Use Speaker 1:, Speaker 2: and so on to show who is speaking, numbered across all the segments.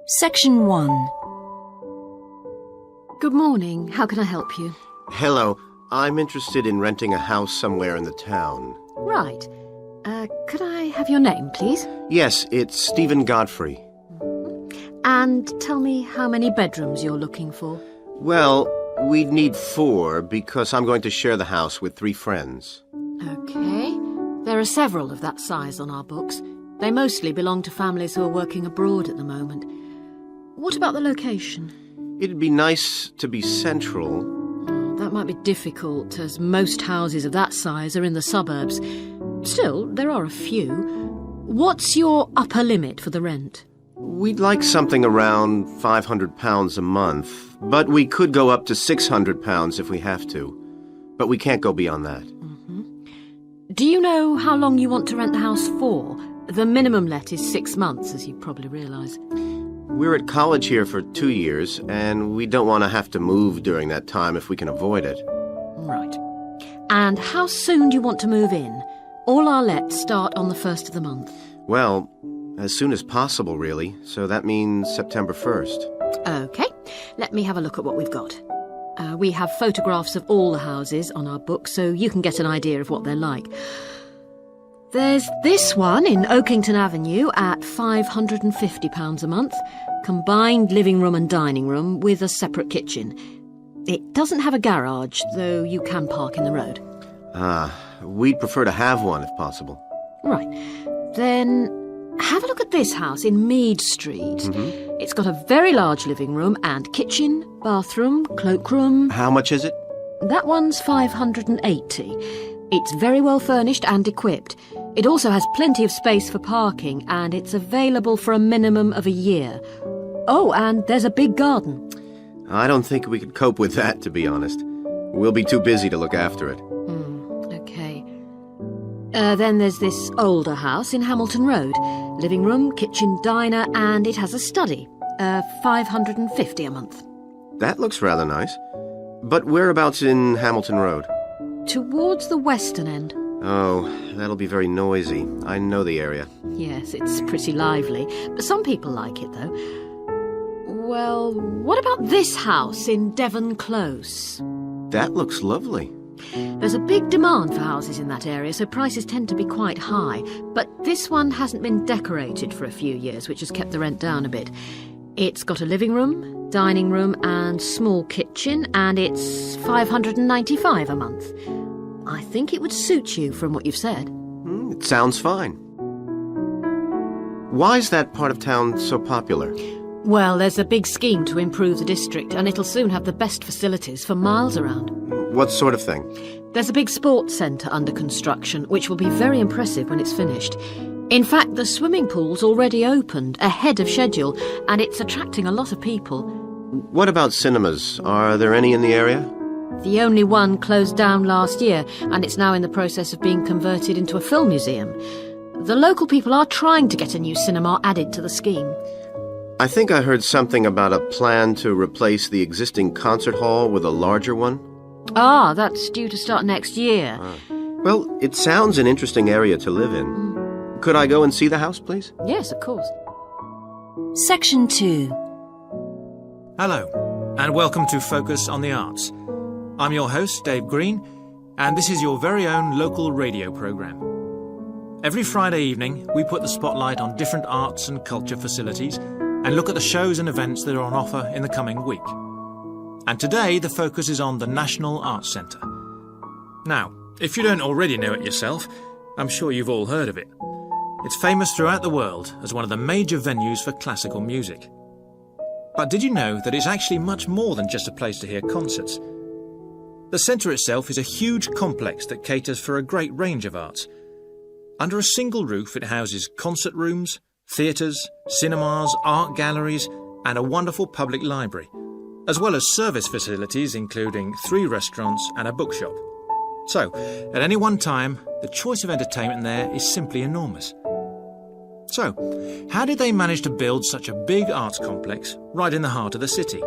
Speaker 1: Section 1.
Speaker 2: Good morning. How can I help you?
Speaker 3: Hello. I'm interested in renting a house somewhere in the town.
Speaker 2: Right. Could I have your name, please?
Speaker 3: Yes, it's Stephen Godfrey.
Speaker 2: And tell me how many bedrooms you're looking for.
Speaker 3: Well, we'd need 4 because I'm going to share the house with 3 friends.
Speaker 2: Okay. There are several of that size on our books. They mostly belong to families who are working abroad at the moment. What about the location?
Speaker 3: It'd be nice to be central.
Speaker 2: That might be difficult, as most houses of that size are in the suburbs. Still, there are a few. What's your upper limit for the rent?
Speaker 3: We'd like something around £500 a month, but we could go up to £600 if we have to. But we can't go beyond that.
Speaker 2: Do you know how long you want to rent the house for? The minimum let is 6 months, as you probably realise.
Speaker 3: We're at college here for 2 years, and we don't want to have to move during that time if we can avoid it.
Speaker 2: Right. And how soon do you want to move in? All our lets start on the 1st of the month.
Speaker 3: Well, as soon as possible, really. So that means September 1st.
Speaker 2: OK. Let me have a look at what we've got. We have photographs of all the houses on our book, so you can get an idea of what they're like. There's this one in Oakington Avenue at £550 a month, combined living room and dining room with a separate kitchen. It doesn't have a garage, though you can park in the road.
Speaker 3: We'd prefer to have one if possible.
Speaker 2: Right. Then have a look at this house in Mead Street. It's got a very large living room and kitchen, bathroom, cloakroom.
Speaker 3: How much is it?
Speaker 2: That one's £580. It's very well furnished and equipped. It also has plenty of space for parking, and it's available for a minimum of a year. Oh, and there's a big garden.
Speaker 3: I don't think we could cope with that, to be honest. We'll be too busy to look after it.
Speaker 2: OK. Then there's this older house in Hamilton Road. Living room, kitchen, diner, and it has a study. £550 a month.
Speaker 3: That looks rather nice. But whereabouts in Hamilton Road?
Speaker 2: Towards the western end.
Speaker 3: Oh, that'll be very noisy. I know the area.
Speaker 2: Yes, it's pretty lively, but some people like it, though. Well, what about this house in Devon Close?
Speaker 3: That looks lovely.
Speaker 2: There's a big demand for houses in that area, so prices tend to be quite high. But this one hasn't been decorated for a few years, which has kept the rent down a bit. It's got a living room, dining room and small kitchen, and it's £595 a month. I think it would suit you from what you've said.
Speaker 3: It sounds fine. Why is that part of town so popular?
Speaker 2: Well, there's a big scheme to improve the district, and it'll soon have the best facilities for miles around.
Speaker 3: What sort of thing?
Speaker 2: There's a big sports centre under construction, which will be very impressive when it's finished. In fact, the swimming pool's already opened, ahead of schedule, and it's attracting a lot of people.
Speaker 3: What about cinemas? Are there any in the area?
Speaker 2: The only one closed down last year, and it's now in the process of being converted into a film museum. The local people are trying to get a new cinema added to the scheme.
Speaker 3: I think I heard something about a plan to replace the existing concert hall with a larger one.
Speaker 2: Ah, that's due to start next year.
Speaker 3: Well, it sounds an interesting area to live in. Could I go and see the house, please?
Speaker 2: Yes, of course.
Speaker 1: Section 2.
Speaker 4: Hello, and welcome to Focus on the Arts. I'm your host, Dave Green, and this is your very own local radio programme. Every Friday evening, we put the spotlight on different arts and culture facilities and look at the shows and events that are on offer in the coming week. And today, the focus is on the National Arts Centre. Now, if you don't already know it yourself, I'm sure you've all heard of it. It's famous throughout the world as one of the major venues for classical music. But did you know that it's actually much more than just a place to hear concerts? The centre itself is a huge complex that caters for a great range of arts. Under a single roof, it houses concert rooms, theatres, cinemas, art galleries, and a wonderful public library, as well as service facilities including 3 restaurants and a bookshop. So, at any one time, the choice of entertainment there is simply enormous. So, how did they manage to build such a big arts complex right in the heart of the city?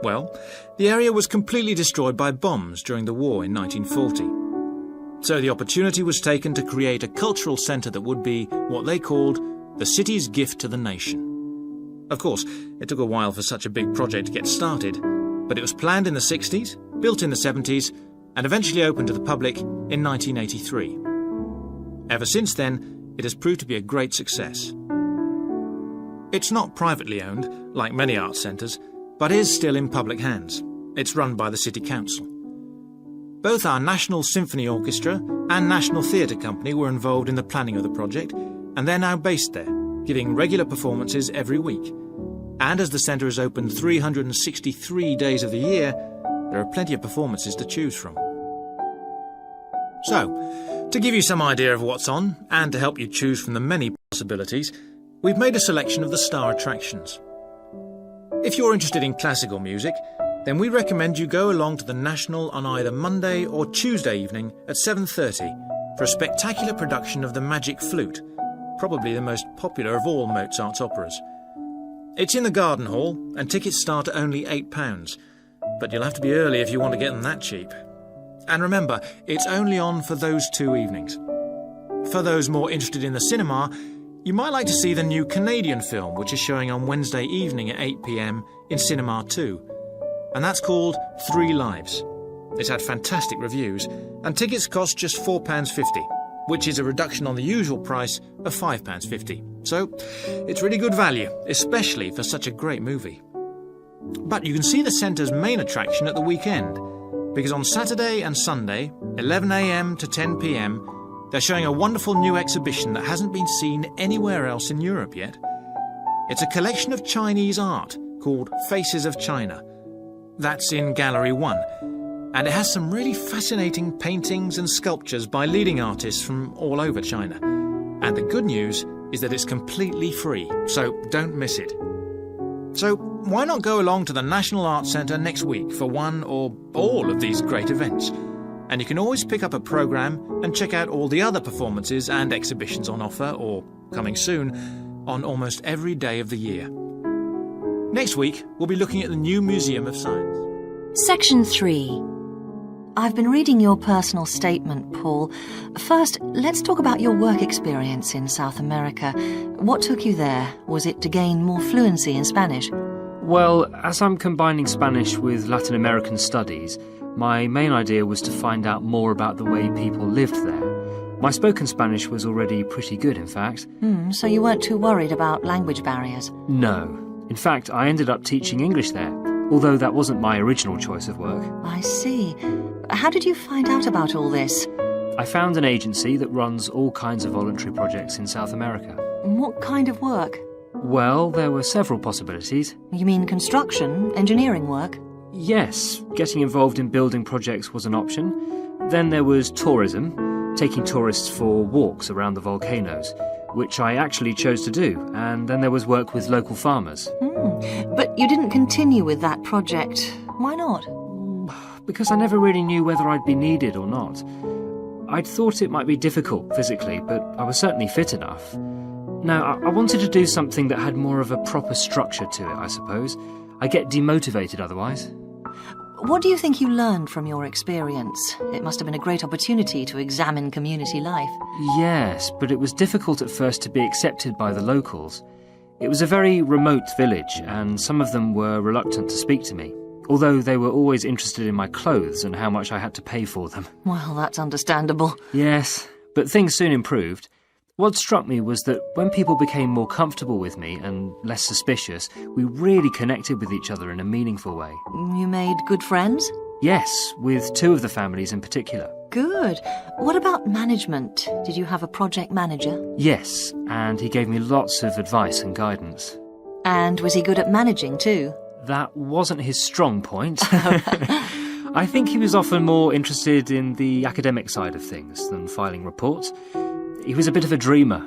Speaker 4: Well, the area was completely destroyed by bombs during the war in 1940. So the opportunity was taken to create a cultural centre that would be what they called the city's gift to the nation. Of course, it took a while for such a big project to get started, but it was planned in the 60s, built in the 70s, and eventually opened to the public in 1983. Ever since then, it has proved to be a great success. It's not privately owned, like many art centres, but is still in public hands. It's run by the City Council. Both our National Symphony Orchestra and National Theatre Company were involved in the planning of the project, and they're now based there, giving regular performances every week. And as the centre is open 363 days of the year, there are plenty of performances to choose from. So, to give you some idea of what's on, and to help you choose from the many possibilities, we've made a selection of the star attractions. If you're interested in classical music, then we recommend you go along to the National on either Monday or Tuesday evening at 7:30 for a spectacular production of The Magic Flute, probably the most popular of all Mozart's operas. It's in the Garden Hall, and tickets start at only £8, but you'll have to be early if you want to get them that cheap. And remember, it's only on for those 2 evenings. For those more interested in the cinema, you might like to see the new Canadian film, which is showing on Wednesday evening at 8 p.m. in Cinema 2. And that's called 3 Lives. It's had fantastic reviews, and tickets cost just £4.50, which is a reduction on the usual price of £5.50. So, it's really good value, especially for such a great movie. But you can see the centre's main attraction at the weekend, because on Saturday and Sunday, 11 a.m. to 10 p.m, they're showing a wonderful new exhibition that hasn't been seen anywhere else in Europe yet. It's a collection of Chinese art called Faces of China. That's in Gallery 1, and it has some really fascinating paintings and sculptures by leading artists from all over China. And the good news is that it's completely free, so don't miss it. So why not go along to the National Arts Centre next week for one or all of these great events? And you can always pick up a programme and check out all the other performances and exhibitions on offer, or coming soon, on almost every day of the year. Next week, we'll be looking at the new Museum of Science.
Speaker 1: Section 3.
Speaker 5: I've been reading your personal statement, Paul. First, let's talk about your work experience in South America. What took you there? Was it to gain more fluency in Spanish?
Speaker 6: Well, as I'm combining Spanish with Latin American studies, my main idea was to find out more about the way people lived there. My spoken Spanish was already pretty good, in fact.
Speaker 5: So you weren't too worried about language barriers?
Speaker 6: No. In fact, I ended up teaching English there, although that wasn't my original choice of work.
Speaker 5: I see. How did you find out about all this?
Speaker 6: I found an agency that runs all kinds of voluntary projects in South America.
Speaker 5: What kind of work?
Speaker 6: Well, there were several possibilities.
Speaker 5: You mean construction, engineering work?
Speaker 6: Yes, getting involved in building projects was an option. Then there was tourism, taking tourists for walks around the volcanoes, which I actually chose to do, and then there was work with local farmers.
Speaker 5: But you didn't continue with that project. Why not?
Speaker 6: Because I never really knew whether I'd be needed or not. I'd thought it might be difficult physically, but I was certainly fit enough. Now, I wanted to do something that had more of a proper structure to it, I suppose. I get demotivated otherwise.
Speaker 5: What do you think you learned from your experience? It must have been a great opportunity to examine community life.
Speaker 6: Yes, but it was difficult at first to be accepted by the locals. It was a very remote village, and some of them were reluctant to speak to me, although they were always interested in my clothes and how much I had to pay for them.
Speaker 5: Well, that's understandable.
Speaker 6: Yes, but things soon improved. What struck me was that when people became more comfortable with me and less suspicious, we really connected with each other in a meaningful way.
Speaker 5: You made good friends?
Speaker 6: Yes, with 2 of the families in particular.
Speaker 5: Good. What about management? Did you have a project manager?
Speaker 6: Yes, and he gave me lots of advice and guidance.
Speaker 5: And was he good at managing too?
Speaker 6: That wasn't his strong point. I think he was often more interested in the academic side of things than filing reports. He was a bit of a dreamer.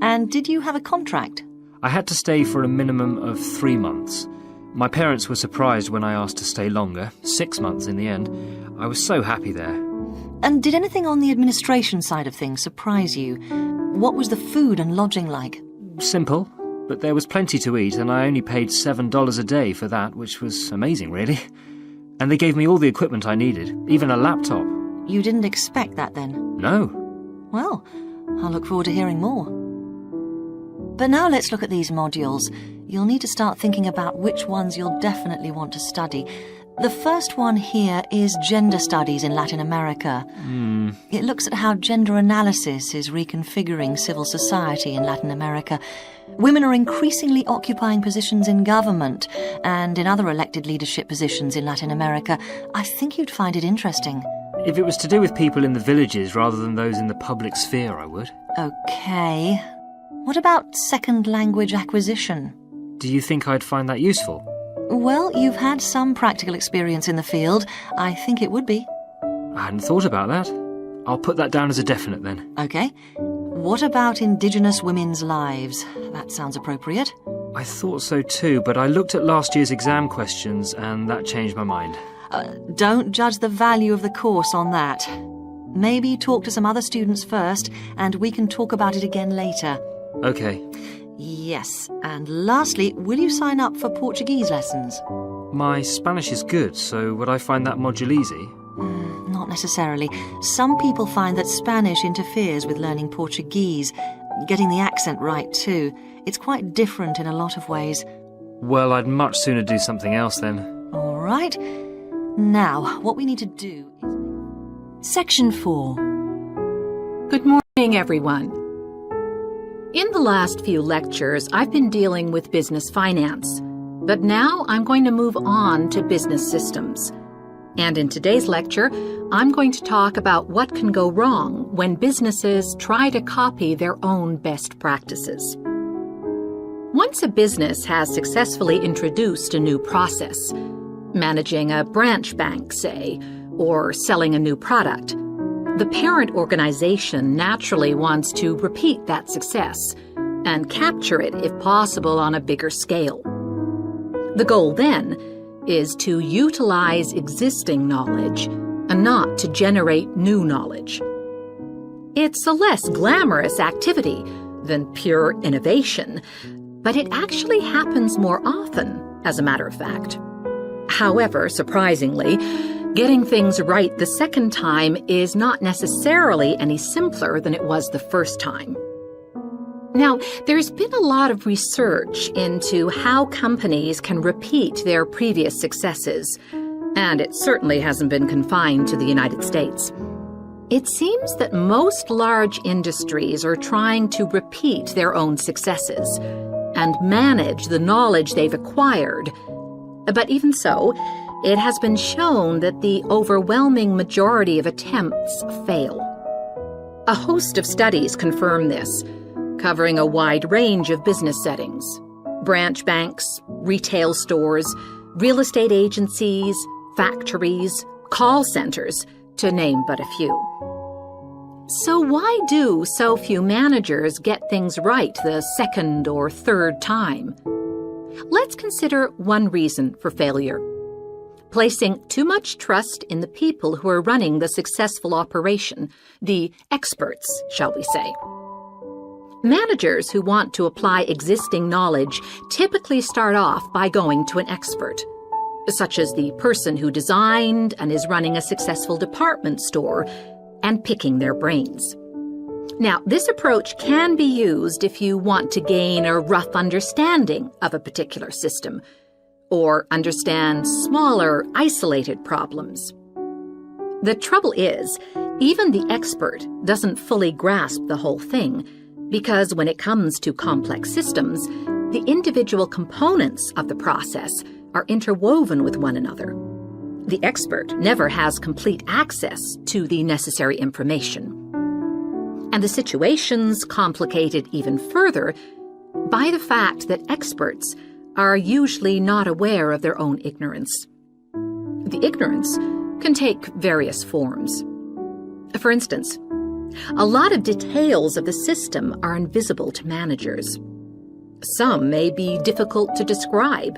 Speaker 5: And did you have a contract?
Speaker 6: I had to stay for a minimum of 3 months. My parents were surprised when I asked to stay longer, 6 months in the end. I was so happy there.
Speaker 5: And did anything on the administration side of things surprise you? What was the food and lodging like?
Speaker 6: Simple, but there was plenty to eat, and I only paid $7 a day for that, which was amazing, really. And they gave me all the equipment I needed, even a laptop.
Speaker 5: You didn't expect that then?
Speaker 6: No.
Speaker 5: Well, I'll look forward to hearing more. But now let's look at these modules. You'll need to start thinking about which ones you'll definitely want to study. The first one here is Gender Studies in Latin America. It looks at how gender analysis is reconfiguring civil society in Latin America. Women are increasingly occupying positions in government and in other elected leadership positions in Latin America. I think you'd find it interesting.
Speaker 6: If it was to do with people in the villages rather than those in the public sphere, I would.
Speaker 5: Okay. What about second language acquisition?
Speaker 6: Do you think I'd find that useful?
Speaker 5: Well, you've had some practical experience in the field. I think it would be.
Speaker 6: I hadn't thought about that. I'll put that down as a definite then.
Speaker 5: Okay. What about Indigenous women's lives? That sounds appropriate.
Speaker 6: I thought so too, but I looked at last year's exam questions and that changed my mind.
Speaker 5: Don't judge the value of the course on that. Maybe talk to some other students first, and we can talk about it again later.
Speaker 6: Okay.
Speaker 5: Yes, and lastly, will you sign up for Portuguese lessons?
Speaker 6: My Spanish is good, so would I find that module easy?
Speaker 5: Not necessarily. Some people find that Spanish interferes with learning Portuguese. Getting the accent right, too. It's quite different in a lot of ways.
Speaker 6: Well, I'd much sooner do something else then.
Speaker 5: All right. Now, what we need to do is...
Speaker 1: Section 4.
Speaker 7: Good morning, everyone. In the last few lectures, I've been dealing with business finance, but now I'm going to move on to business systems. And in today's lecture, I'm going to talk about what can go wrong when businesses try to copy their own best practices. Once a business has successfully introduced a new process, managing a branch bank, say, or selling a new product, the parent organization naturally wants to repeat that success and capture it, if possible, on a bigger scale. The goal, then, is to utilize existing knowledge and not to generate new knowledge. It's a less glamorous activity than pure innovation, but it actually happens more often, as a matter of fact. However, surprisingly, getting things right the second time is not necessarily any simpler than it was the first time. Now, there's been a lot of research into how companies can repeat their previous successes, and it certainly hasn't been confined to the United States. It seems that most large industries are trying to repeat their own successes and manage the knowledge they've acquired. But even so, it has been shown that the overwhelming majority of attempts fail. A host of studies confirm this, covering a wide range of business settings: branch banks, retail stores, real estate agencies, factories, call centers, to name but a few. So why do so few managers get things right the second or third time? Let's consider one reason for failure: placing too much trust in the people who are running the successful operation, the experts, shall we say. Managers who want to apply existing knowledge typically start off by going to an expert, such as the person who designed and is running a successful department store, and picking their brains. Now, this approach can be used if you want to gain a rough understanding of a particular system, or understand smaller, isolated problems. The trouble is, even the expert doesn't fully grasp the whole thing, because when it comes to complex systems, the individual components of the process are interwoven with one another. The expert never has complete access to the necessary information. And the situation's complicated even further by the fact that experts are usually not aware of their own ignorance. The ignorance can take various forms. For instance, a lot of details of the system are invisible to managers. Some may be difficult to describe,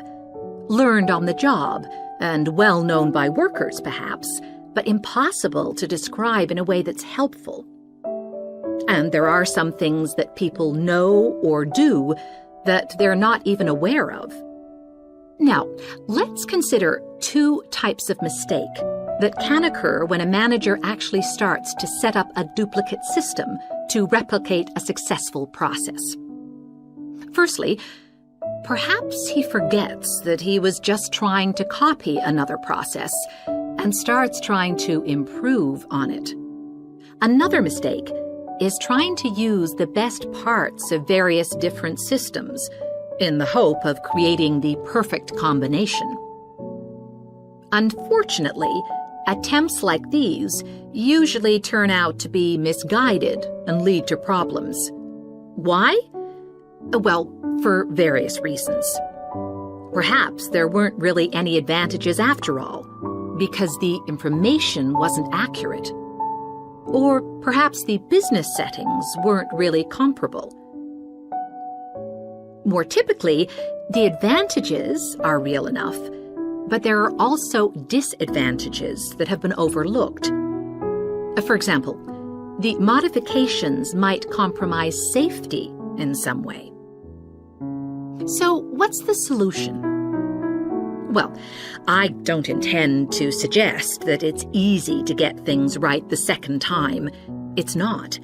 Speaker 7: learned on the job, and well known by workers, perhaps, but impossible to describe in a way that's helpful. And there are some things that people know or do that they're not even aware of. Now, let's consider two types of mistake that can occur when a manager actually starts to set up a duplicate system to replicate a successful process. Firstly, perhaps he forgets that he was just trying to copy another process and starts trying to improve on it. Another mistake is trying to use the best parts of various different systems in the hope of creating the perfect combination. Unfortunately, attempts like these usually turn out to be misguided and lead to problems. Why? Well, for various reasons. Perhaps there weren't really any advantages after all, because the information wasn't accurate. Or perhaps the business settings weren't really comparable. More typically, the advantages are real enough, but there are also disadvantages that have been overlooked. For example, the modifications might compromise safety in some way. So, what's the solution? Well, I don't intend to suggest that it's easy to get things right the second time. It's not.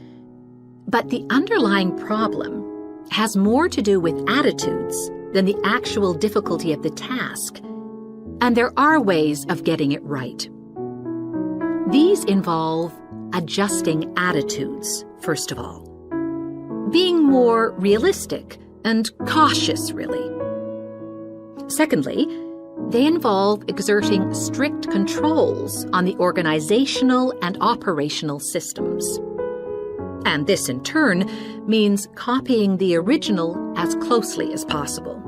Speaker 7: But the underlying problem has more to do with attitudes than the actual difficulty of the task. And there are ways of getting it right. These involve adjusting attitudes, first of all. Being more realistic and cautious, really. Secondly, they involve exerting strict controls on the organizational and operational systems. And this, in turn, means copying the original as closely as possible.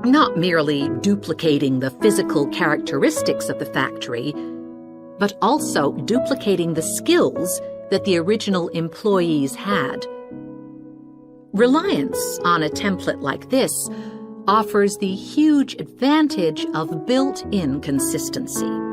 Speaker 7: Not merely duplicating the physical characteristics of the factory, but also duplicating the skills that the original employees had. Reliance on a template like this offers the huge advantage of built-in consistency.